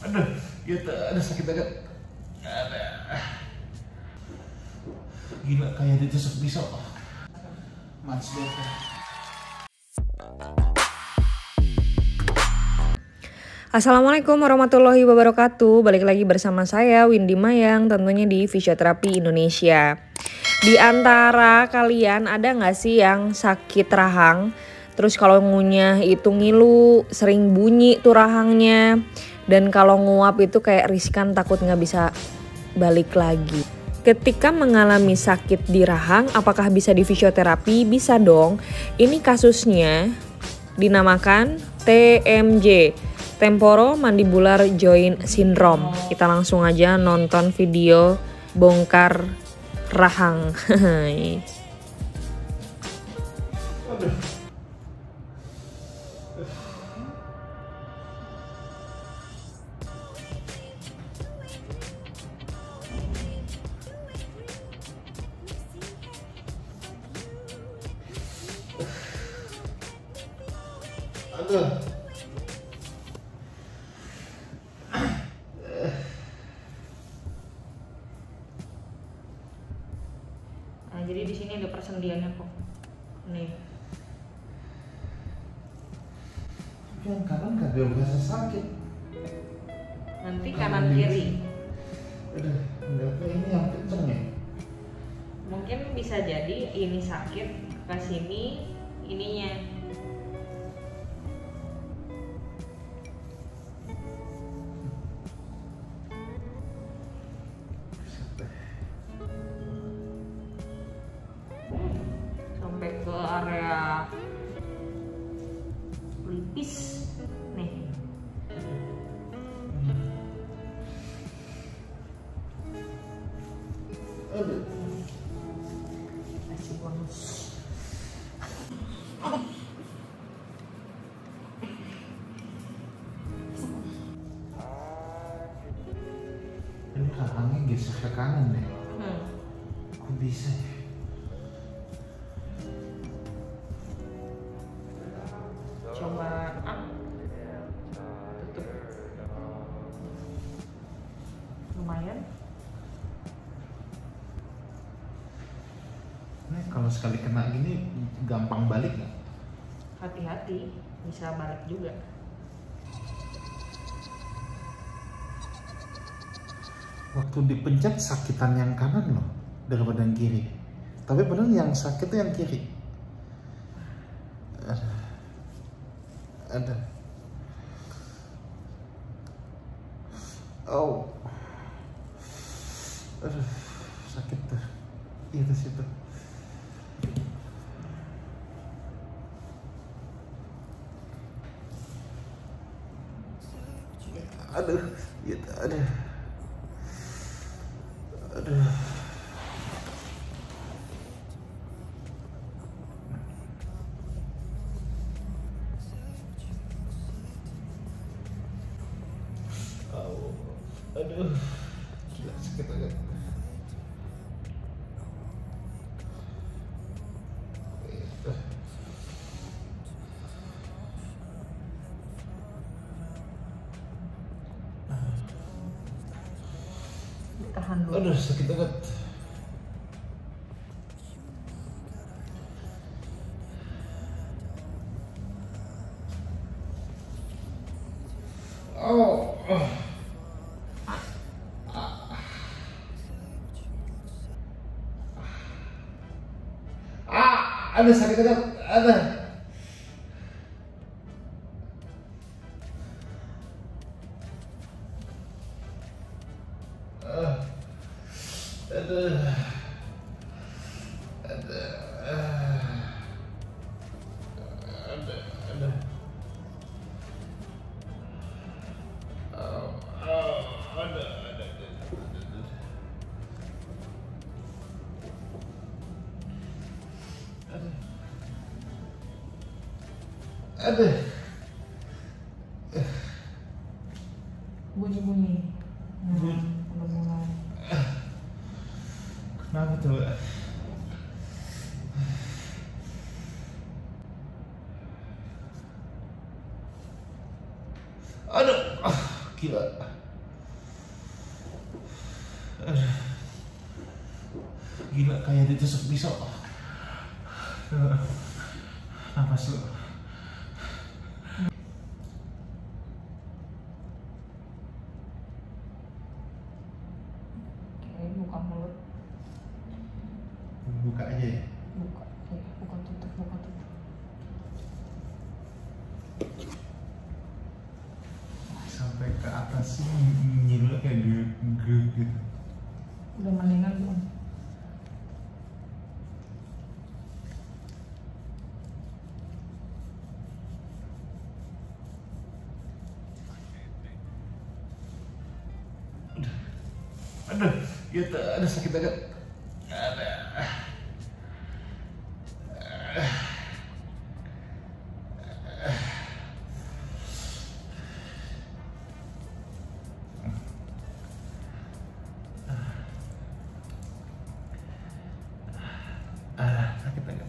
Aduh, gitu, aduh sakit banget. Ada. Gila kayak ditusuk pisau. Much better. Assalamualaikum warahmatullahi wabarakatuh. Balik lagi bersama saya Windy Mayang, tentunya di Fisioterapi Indonesia. Di antara kalian ada nggak sih yang sakit rahang? Terus kalau ngunyah itu ngilu, sering bunyi tuh rahangnya. Dan kalau nguap itu kayak riskan, takut nggak bisa balik lagi. Ketika mengalami sakit di rahang, apakah bisa di fisioterapi? Bisa dong. Ini kasusnya dinamakan TMJ, Temporomandibular Joint Syndrome. Kita langsung aja nonton video bongkar rahang. Aduh. Nah, jadi di sini ada persendiannya kok. Nih. Yang kanan gak ada berasa sakit. Nanti kanan kiri. Aduh, enggak kayak ini yang kenceng ya. Mungkin bisa jadi ini sakit ke sini ininya. Sampai ke area pelipis nih. Aduh. Kasih bonus. Ini rahangnya geser ke kanan deh. Kok bisa ya? Coba tutup. Lumayan. Ini kalau sekali kena gini gampang balik nggak? Hati-hati, bisa balik juga. Waktu dipencet sakitan yang kanan loh daripada yang kiri. Tapi padahal yang sakit itu yang kiri. Ada. Oh. Aduh, sakit tuh. Itu situ. Aduh, gitu, aduh. Aduh. Oh, aduh. Gila sakit banget. Tahan dulu. Aduh, sakit banget. Oh. Ada sakit banget. Ada. Aduh. Aduh. Aduh. Bunyi-bunyi. Nah, udah mulai. Kenapa tuh? Aduh. Gila. Aduh. Gila, kayak ditusuk pisau. Napas lu. Oke, buka mulut. Buka aja ya. Buka, ya, buka tutup, buka tutup. Sampai ke atas nyilnya kayak grut gitu. Udah mendingan belum? Aduh, gitu, ada sakit banget. Ada. Sakit banget.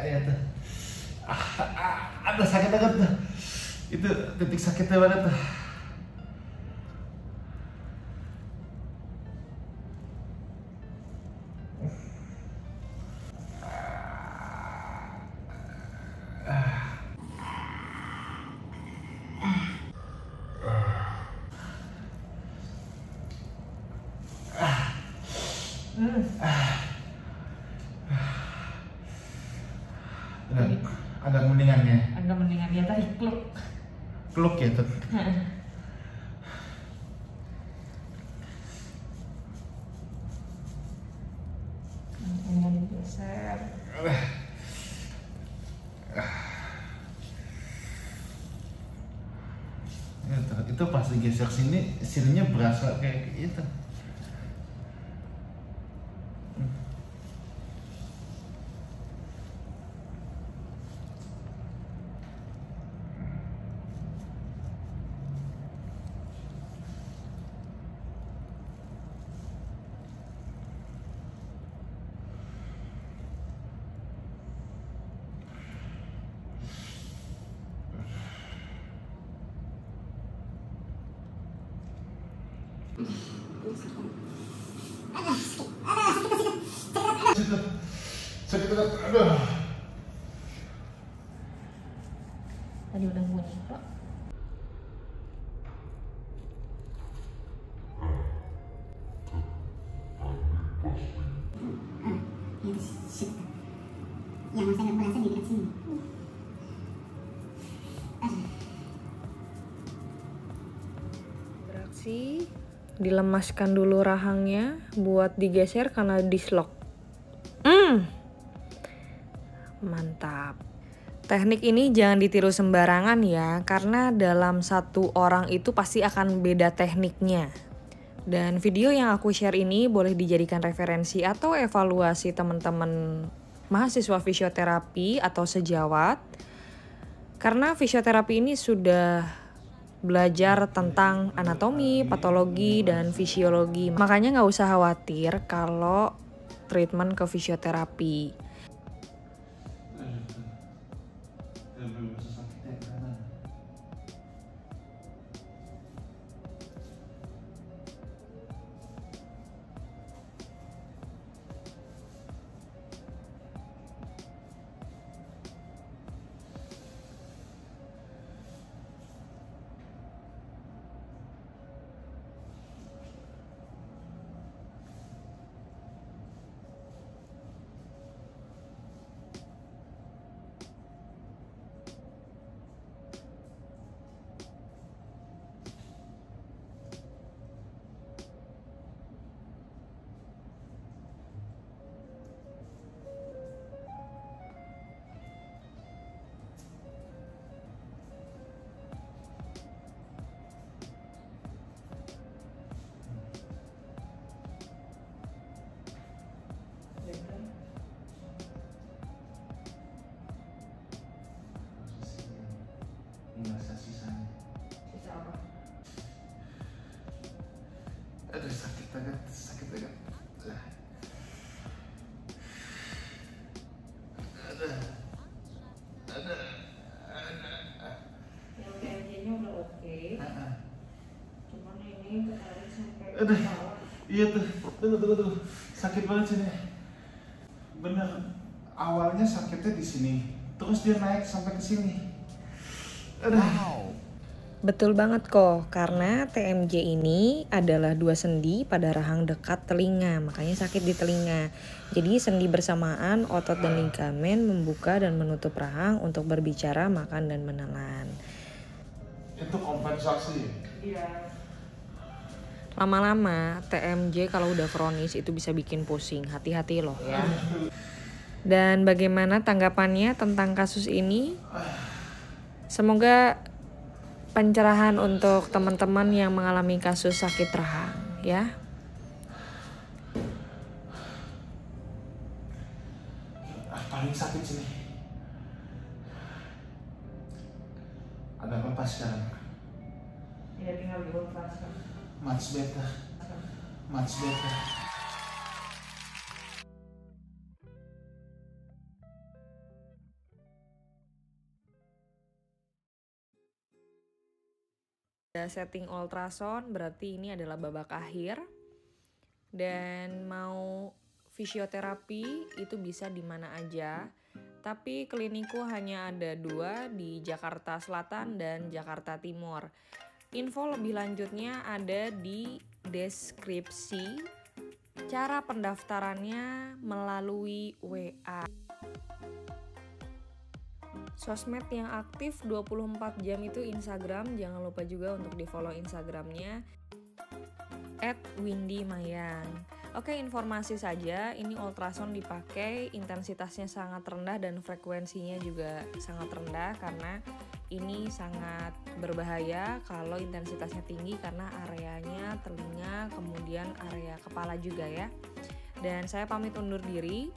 Ya tuh. Ada sakit banget tuh. Itu titik sakitnya banget tuh. Agak mendingan ya. Agak mendingan, dia tadi Peluk ya tuh. Mendingan digeser. Itu pas digeser sininya berasa kayak itu. Sakit banget, aduh. Tadi udah bunyi kok. Yang saya merasa di dekat sini. Beraksi, dilemaskan dulu rahangnya buat digeser karena dislok. Mantap. Teknik ini jangan ditiru sembarangan ya, karena dalam satu orang itu pasti akan beda tekniknya. Dan video yang aku share ini boleh dijadikan referensi atau evaluasi teman-teman mahasiswa fisioterapi atau sejawat. Karena fisioterapi ini sudah belajar tentang anatomi, patologi, dan fisiologi. Makanya nggak usah khawatir kalau treatment ke fisioterapi. sakit agak. Ada. Yang TMJ-nya udah oke. Cuman ini ketarik sampai Aduh. bawah. Iya tuh, tunggu. Sakit banget sini. Bener, awalnya sakitnya di sini, terus dia naik sampai ke sini. Aduh. Betul banget kok, karena TMJ ini adalah dua sendi pada rahang dekat telinga, makanya sakit di telinga. Jadi sendi bersamaan, otot dan ligamen membuka dan menutup rahang untuk berbicara, makan, dan menelan. Itu kompensasi. Iya. Lama-lama TMJ kalau udah kronis itu bisa bikin pusing, hati-hati loh ya. Dan bagaimana tanggapannya tentang kasus ini? Semoga pencerahan untuk teman-teman yang mengalami kasus sakit rahang ya. Paling sakit sini. Ada apa sekarang? Ya tinggal dioperasi. Much better. Ada setting ultrasound, berarti ini adalah babak akhir. Dan mau fisioterapi itu bisa di mana aja. Tapi kliniku hanya ada 2 di Jakarta Selatan dan Jakarta Timur. Info lebih lanjutnya ada di deskripsi. Cara pendaftarannya melalui WA. Sosmed yang aktif 24 jam itu Instagram, jangan lupa juga untuk di follow Instagramnya @windymayang. Oke, informasi saja, ini ultrasound dipakai, intensitasnya sangat rendah dan frekuensinya juga sangat rendah karena ini sangat berbahaya kalau intensitasnya tinggi karena areanya telinga, kemudian area kepala juga ya. Dan saya pamit undur diri.